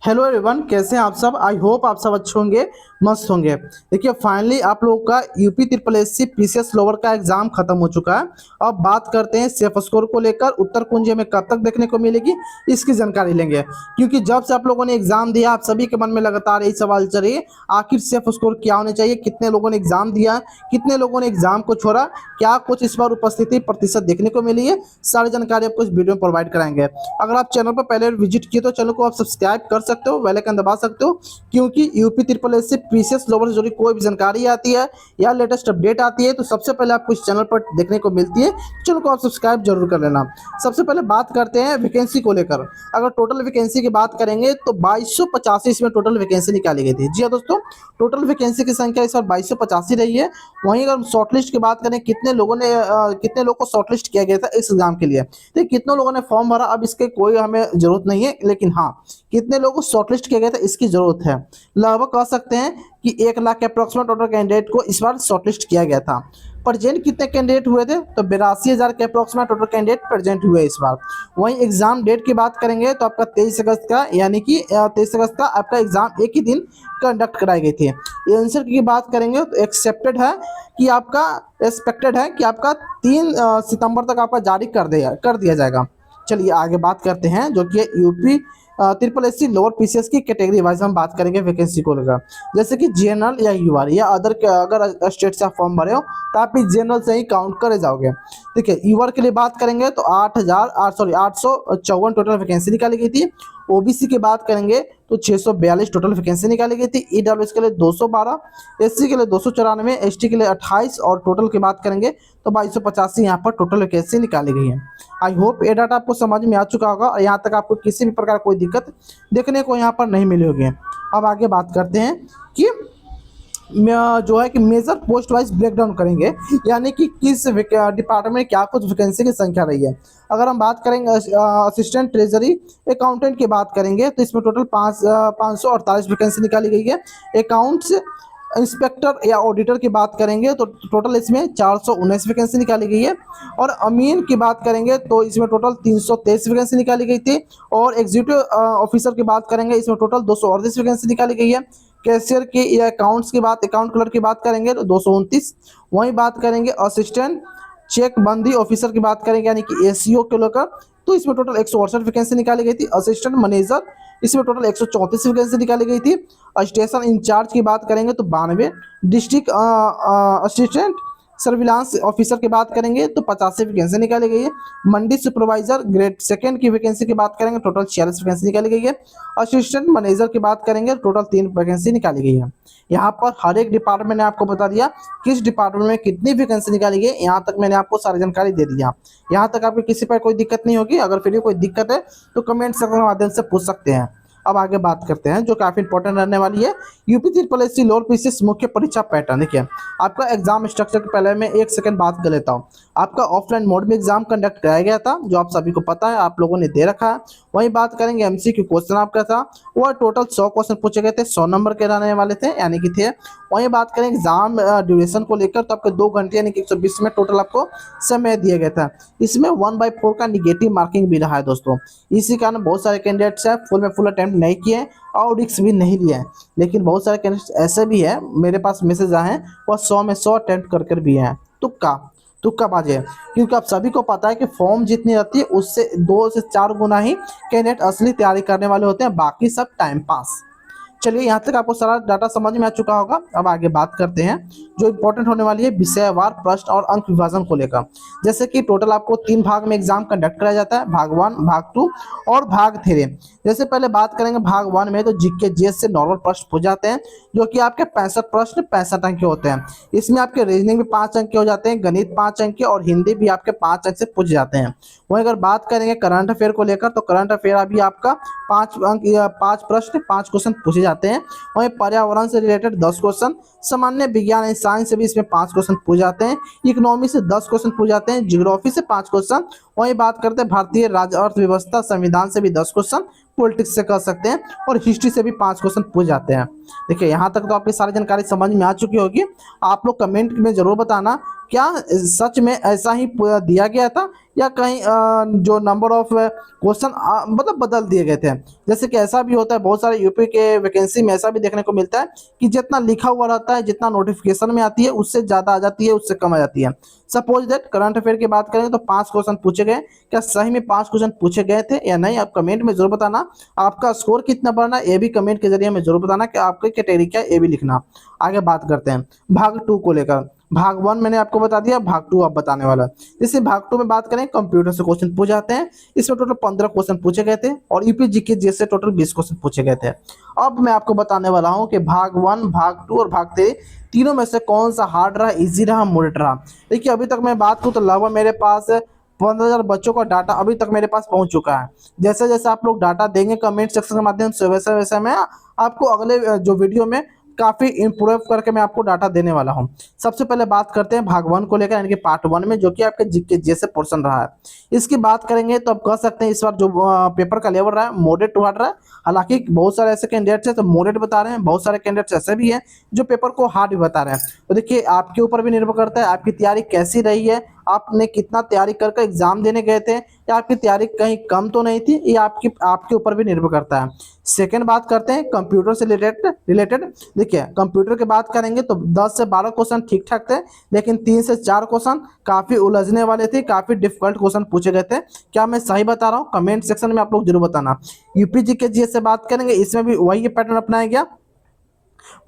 Hello everyone, कैसे हैं आप सब। आई होप आप सब अच्छे होंगे, मस्त होंगे। देखिए फाइनली आप लोगों का UP triple S C PCS lower का एग्जाम खत्म हो चुका है। अब बात करते हैं सेफ स्कोर को लेकर। उत्तर कुंजी हमें कब तक देखने को मिलेगी, इसकी जानकारी लेंगे। क्योंकि जब से आप लोगों ने एग्जाम दिया, आप सभी के मन में लगातार यही सवाल चल रही है, आखिर सेफ स्कोर क्या होने चाहिए, कितने लोगों ने एग्जाम दिया, कितने लोगों ने एग्जाम को छोड़ा, क्या कुछ इस बार उपस्थिति प्रतिशत देखने को मिली है। सारी जानकारी आपको इस वीडियो में प्रोवाइड कराएंगे। अगर आप चैनल पर पहले विजिट किए तो चैनल को आप सब्सक्राइब कर सकते हो, बेल आइकन दबा सकते हो। क्योंकि यूपी ट्रिपल एस से पीसीएस लोअर से जुड़ी कोई भी जानकारी आती है या लेटेस्ट अपडेट आती है तो सबसे पहले आपको इस चैनल पर देखने को मिलती है। चैनल को आप सब्सक्राइब जरूर कर लेना। सबसे पहले बात करते हैं वैकेंसी को लेकर। अगर टोटल वैकेंसी की बात करेंगे तो 2285 इसमें टोटल वैकेंसी निकाली गई थी। जी हाँ दोस्तों, टोटल वैकेंसी की संख्या इस बार 2285 रही है। वहीं अगर शॉर्टलिस्ट की बात करें, कितने लोगों को शॉर्टलिस्ट किया गया था इस एग्जाम के लिए, तो कितने लोगों ने फॉर्म भरा, अब इसके कोई हमें जरूरत नहीं है, लेकिन हाँ कितने लोगों को शॉर्टलिस्ट किया गया था इसकी जरूरत है। लगभग कह सकते हैं कि 1 लाख के अप्रोक्सीमेट टोटल कैंडिडेट को इस बार शॉर्टलिस्ट किया गया था। प्रेजेंट कितने कैंडिडेट हुए थे, तो 82,000 के अप्रोक्सीमेट टोटल कैंडिडेट प्रेजेंट हुए इस बार। वहीं एग्जाम डेट की बात करेंगे तो आपका 23 अगस्त का, यानी कि 23 अगस्त का आपका एग्जाम एक ही दिन कंडक्ट कराई गई थी। आंसर की बात करेंगे तो एक्सेप्टेड है कि आपका एक्सपेक्टेड है कि आपका 3 सितंबर तक आपका जारी कर दिया जाएगा। चलिए आगे बात करते हैं, जो कि UP triple S C lower PCS की कैटेगरी वाइज हम बात करेंगे वैकेंसी को लेकर। जैसे कि जनरल या यूआर या अदर, अगर स्टेट से आप फॉर्म भरे हो तो आप इस जनरल से ही काउंट करे जाओगे। देखिए यूआर के लिए बात करेंगे तो 854 टोटल वैकेंसी निकाली गई थी। ओबीसी की बात करेंगे तो 642 टोटल वैकेंसी निकाली गई थी। ईडब्ल्यूएस के लिए 212, एससी के लिए 294, एसटी के लिए 28 और टोटल की बात करेंगे तो 2285 यहाँ पर टोटल वैकेंसी निकाली गई है। आई होप ये डाटा आपको समझ में आ चुका होगा और यहाँ तक आपको किसी भी प्रकार कोई दिक्कत देखने को यहाँ पर नहीं मिली होगी। अब आगे बात करते हैं कि जो है कि major post wise break down करेंगे, यानी कि किस डिपार्टमेंट में क्या कुछ वैकेंसी की संख्या रही है। अगर हम बात करेंगे असिस्टेंट ट्रेजरी अकाउंटेंट की बात करेंगे तो इसमें टोटल 548 वैकेंसी निकाली गई है। अकाउंट्स इंस्पेक्टर या ऑडिटर की बात करेंगे तो टोटल इसमें 419 वैकेंसी निकाली गई है। और अमीन की बात करेंगे तो इसमें टोटल 323 वैकेंसी निकाली गई थी। और एग्जीक्यूटिव ऑफिसर की बात करेंगे, इसमें टोटल 238 वैकेंसी निकाली गई है। कैशियर की या अकाउंट क्लर्क की बात करेंगे तो 229। वहीं बात करेंगे असिस्टेंट चेक बंदी ऑफिसर की बात करेंगे, यानी कि एसीओ के लेकर, तो इसमें टोटल 168 वैकेंसी निकाली गई थी। असिस्टेंट मैनेजर इसमें टोटल 134 वैकेंसी निकाली गई थी। स्टेशन इंचार्ज की बात करेंगे तो 92। डिस्ट्रिक्ट असिस्टेंट सर्विलांस ऑफिसर की बात करेंगे तो 85 वैकेंसी निकाली गई है। मंडी सुपरवाइजर ग्रेड सेकंड की वैकेंसी की बात करेंगे टोटल 46 वैकेंसी निकाली गई है। असिस्टेंट मैनेजर की बात करेंगे टोटल 3 वैकेंसी निकाली गई है। यहाँ पर हर एक डिपार्टमेंट ने आपको बता दिया किस डिपार्टमेंट में कितनी वैकेंसी निकाली गई। यहाँ तक मैंने आपको सारी जानकारी दे दिया। यहाँ तक आपको किसी पर कोई दिक्कत नहीं होगी। अगर फिर भी कोई दिक्कत है तो कमेंट सेक्शन के माध्यम से पूछ सकते हैं। अब आगे बात करते हैं जो काफी इंपॉर्टेंट रहने वाली है, UP triple S C lower PCS मुख्य परीक्षा पैटर्न। देखिए आपका एग्जाम स्ट्रक्चर के पहले मैं 1 सेकंड बात कर लेता हूँ। आपका ऑफलाइन मोड में एग्जाम कंडक्ट कराया गया था, जो आप सभी को पता है, आप लोगों ने दे रखा है। वहीं बात करेंगे एमसीक्यू क्वेश्चन आपका था, वह टोटल 100 क्वेश्चन पूछे गए थे, 100 नंबर के रहने वाले थे, यानी कि थे। वहीं बात करें एग्जाम ड्यूरेशन को लेकर तो आपके 2 घंटे यानी कि 120 मिनट टोटल आपको समय दिया गया था। इसमें 1/4 का निगेटिव मार्किंग भी रहा है दोस्तों। इसी कारण बहुत सारे कैंडिडेट्स हैं फुल अटेम्प्ट नहीं किए और रिस्क भी नहीं लिया है। लेकिन बहुत सारे कैंडिडेट्स ऐसे भी है, मेरे पास मैसेज आए हैं, वह 100 में 100 अटेम्प्ट कर भी हैं। तुक्का बाजे, क्योंकि आप सभी को पता है कि फॉर्म जितनी रहती है उससे 2 से 4 गुना ही कैंडिडेट असली तैयारी करने वाले होते हैं, बाकी सब टाइम पास। चलिए यहाँ तक आपको सारा डाटा समझ में आ चुका होगा। अब आगे बात करते हैं जो इंपॉर्टेंट होने वाली है विषयवार प्रश्न और अंक विभाजन को लेकर। जैसे कि टोटल आपको 3 भाग में एग्जाम कंडक्ट कराया जाता है, भाग 1, भाग 2 और भाग 3। जैसे पहले बात करेंगे भाग 1 में, तो जीके जीएस से नॉर्मल प्रश्न पूछ जाते हैं, जो कि आपके 65 प्रश्न 65 अंक के होते हैं। इसमें आपके रीजनिंग भी 5 अंक के हो जाते हैं, गणित 5 अंक के और हिंदी भी आपके 5 अंक से पूछ जाते हैं। वहीं अगर बात करेंगे करंट अफेयर को लेकर, तो करंट अफेयर अभी आपका 5 अंक 5 प्रश्न 5 क्वेश्चन पूछे जाते हैं। वहीं पर्यावरण से रिलेटेड 10 क्वेश्चन, सामान्य विज्ञान एंड साइंस से भी इसमें 5 क्वेश्चन पूछ जाते हैं, इकोनॉमी से 10 क्वेश्चन पूछ जाते हैं, ज्योग्राफी से 5 क्वेश्चन। वहीं बात करते हैं भारतीय राज्य अर्थव्यवस्था संविधान से भी 10 क्वेश्चन पॉलिटिक्स से कर सकते हैं और हिस्ट्री से भी 5 क्वेश्चन पूछ जाते हैं। देखिए यहाँ तक तो आपकी सारी जानकारी समझ में आ चुकी होगी। आप लोग कमेंट में ज़रूर बताना क्या सच में ऐसा ही दिया गया था या कहीं जो नंबर ऑफ क्वेश्चन मतलब बदल दिए गए थे। जैसे कि ऐसा भी होता है बहुत सारे यूपी के वैकेंसी में ऐसा भी देखने को मिलता है कि जितना लिखा हुआ रहता है, जितना नोटिफिकेशन में आती है उससे ज़्यादा आ जाती है, उससे कम आ जाती है। सपोज दैट करंट अफेयर की बात करें तो 5 क्वेश्चन पूछे गए, क्या सही में 5 क्वेश्चन पूछे गए थे या नहीं? आप कमेंट में जरूर बताना। आपका स्कोर कितना बढ़ना है ये भी कमेंट के जरिए हमें जरूर बताना कि आपकी कैटेगरी क्या है, ये भी लिखना। आगे बात करते हैं भाग 2 को लेकर। भाग 1 मैंने आपको बता दिया, भाग 2 आप बताने वाला है। जैसे भाग 2 में बात करें कंप्यूटर से क्वेश्चन पूछ जाते हैं। इसमें टोटल 15 क्वेश्चन पूछे गए थे और यूपी जीके जैसे टोटल 20 क्वेश्चन पूछे गए थे। अब मैं आपको बताने वाला हूं कि भाग 1, भाग 2 और भाग 3 तीनों में से कौन सा हार्ड रहा, इजी रहा, मॉडरेट रहा। देखिए अभी तक मैं बात करूँ तो लगभग मेरे पास 15,000 बच्चों का डाटा अभी तक मेरे पास पहुंच चुका है। जैसे जैसे आप लोग डाटा देंगे कमेंट सेक्शन के माध्यम से वैसे वैसे मैं आपको अगले जो वीडियो में काफ़ी इम्प्रूव करके मैं आपको डाटा देने वाला हूं। सबसे पहले बात करते हैं भाग 1 को लेकर, यानी कि पार्ट 1 में, जो कि आपके जीके जैसे पोर्शन रहा है। इसकी बात करेंगे तो आप कह सकते हैं इस बार जो पेपर का लेवल रहा है मॉडरेट टू हार्ड रहा है। हालांकि बहुत सारे ऐसे कैंडिडेट्स हैं तो मॉडरेट बता रहे हैं, बहुत सारे कैंडिडेट्स ऐसे भी हैं जो पेपर को हार्ड भी बता रहे हैं। तो देखिए आपके ऊपर भी निर्भर करता है आपकी तैयारी कैसी रही है, आपने कितना तैयारी कर एग्जाम देने गए थे, या आपकी तैयारी कहीं कम तो नहीं थी, ये आपके ऊपर भी निर्भर करता है। सेकंड बात करते हैं कंप्यूटर से रिलेटेड। देखिए कंप्यूटर की बात करेंगे तो 10 से 12 क्वेश्चन ठीक ठाक थे, लेकिन 3 से 4 क्वेश्चन काफ़ी उलझने वाले थे, काफ़ी डिफिकल्ट क्वेश्चन पूछे गए थे। क्या मैं सही बता रहा हूँ? कमेंट सेक्शन में आप लोग जरूर बताना। यूपीजी के जीएस से बात करेंगे, इसमें भी वही पैटर्न अपनाया गया।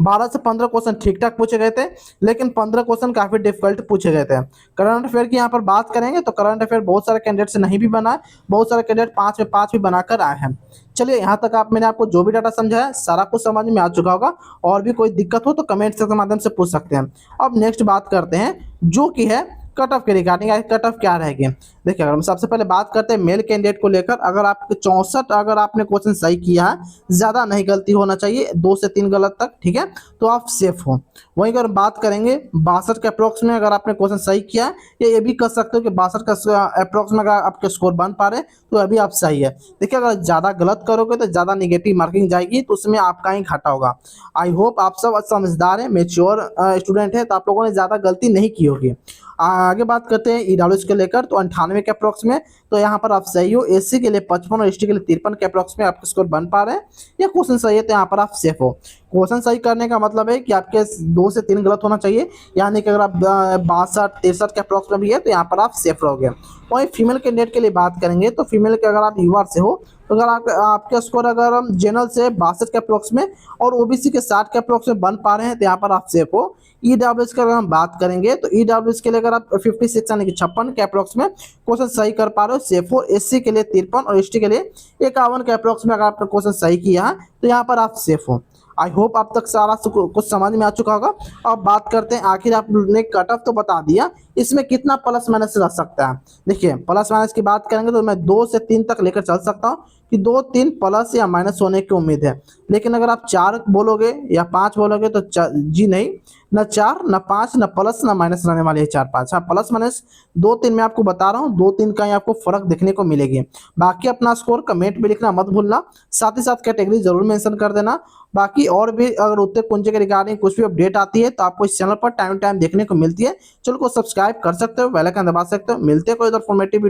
12 से 15 क्वेश्चन ठीक ठाक पूछे गए थे, लेकिन 15 क्वेश्चन काफी डिफिकल्ट पूछे गए थे। करंट अफेयर की यहाँ पर बात करेंगे तो करंट अफेयर बहुत सारे कैंडिडेट से नहीं भी बना है, बहुत सारे कैंडिडेट 5 में 5 भी बनाकर आए हैं। चलिए यहाँ तक मैंने आपको जो भी डाटा समझाया सारा कुछ समझ में आ चुका होगा। और भी कोई दिक्कत हो तो कमेंट सेक्शन के माध्यम से पूछ सकते हैं। अब नेक्स्ट बात करते हैं जो कि है कट ऑफ के रिगार्डिंग, कट ऑफ क्या रहेगी। देखिए अगर हम सबसे पहले बात करते हैं मेल कैंडिडेट को लेकर, अगर आप 64 अगर आपने क्वेश्चन सही किया है, ज़्यादा नहीं गलती होना चाहिए, 2 से 3 गलत तक, ठीक है, तो आप सेफ हो। वहीं अगर बात करेंगे 62 के अप्रोक्स में अगर आपने क्वेश्चन सही किया है, या ये भी कर सकते हो कि 62 का अप्रोक्स में अगर आपके स्कोर बन पा रहे तो अभी आप सही है। देखिए अगर ज़्यादा गलत करोगे तो ज़्यादा निगेटिव मार्किंग जाएगी, तो उसमें आपका ही घाटा होगा। आई होप आप सब समझदार हैं, मेच्योर स्टूडेंट है, तो आप लोगों ने ज़्यादा गलती नहीं की होगी। आगे बात करते हैं ईडब्ल्यूएस के लेकर, तो 98 के अप्रोक्स में, तो यहाँ पर आप सही हो। एससी के लिए 55 और एसटी के लिए 53 के अप्रोक्स में आपके स्कोर बन पा रहे हैं, या क्वेश्चन सही है तो यहाँ पर आप सेफ हो। क्वेश्चन सही करने का मतलब है कि आपके 2 से 3 गलत होना चाहिए, यानी कि अगर आप 62-63 के अप्रोक्स में भी है तो यहाँ पर आप सेफ रहोगे। वहीं फीमेल कैंडिडेट के लिए बात करेंगे तो फीमेल के अगर आप युवा से हो तो अगर आपके स्कोर अगर हम जनरल से 62 के अप्रोक्स में और ओबीसी के 60 के अप्रोक्स में बन पा रहे हैं तो यहाँ पर आप सेफ हो। ईडब्ल्यूएस की अगर हम बात करेंगे तो ईडब्ल्यूएस के लिए अगर आप 56 यानी कि 56 के अप्रोक्स में क्वेश्चन सही कर पा रहे हो, सेफ हो। एससी के लिए 53 और एसटी के लिए 51 के अप्रोक्स में अगर आपने क्वेश्चन सही किया है तो यहाँ पर आप सेफ हो। आई होप आप तक सारा कुछ समझ में आ चुका होगा। अब बात करते हैं, आखिर आपने कट ऑफ तो बता दिया, इसमें कितना प्लस माइनस रह सकता है। देखिए प्लस माइनस की बात करेंगे तो मैं 2 से 3 तक लेकर चल सकता हूँ कि 2, 3 प्लस या माइनस होने की उम्मीद है। लेकिन अगर आप 4 बोलोगे या 5 बोलोगे तो जी नहीं, न 4 न 5 न प्लस न माइनस रहने वाले है 4, 5। हाँ प्लस माइनस 2, 3 मैं आपको बता रहा हूँ, 2, 3 का ही आपको फर्क देखने को मिलेगी। बाकी अपना स्कोर कमेंट में लिखना मत भूलना, साथ ही साथ कैटेगरी जरूर मेंशन कर देना। बाकी और भी अगर उत्तर कुंज के रिगार्डिंग कुछ भी अपडेट आती है तो आपको इस चैनल पर टाइम टाइम देखने को मिलती है। चलो को सब्सक्राइब कर सकते हो, बेल आइकन दबा सकते हो। मिलते हैं कोई इधर फॉर्मेटिव वीडियो।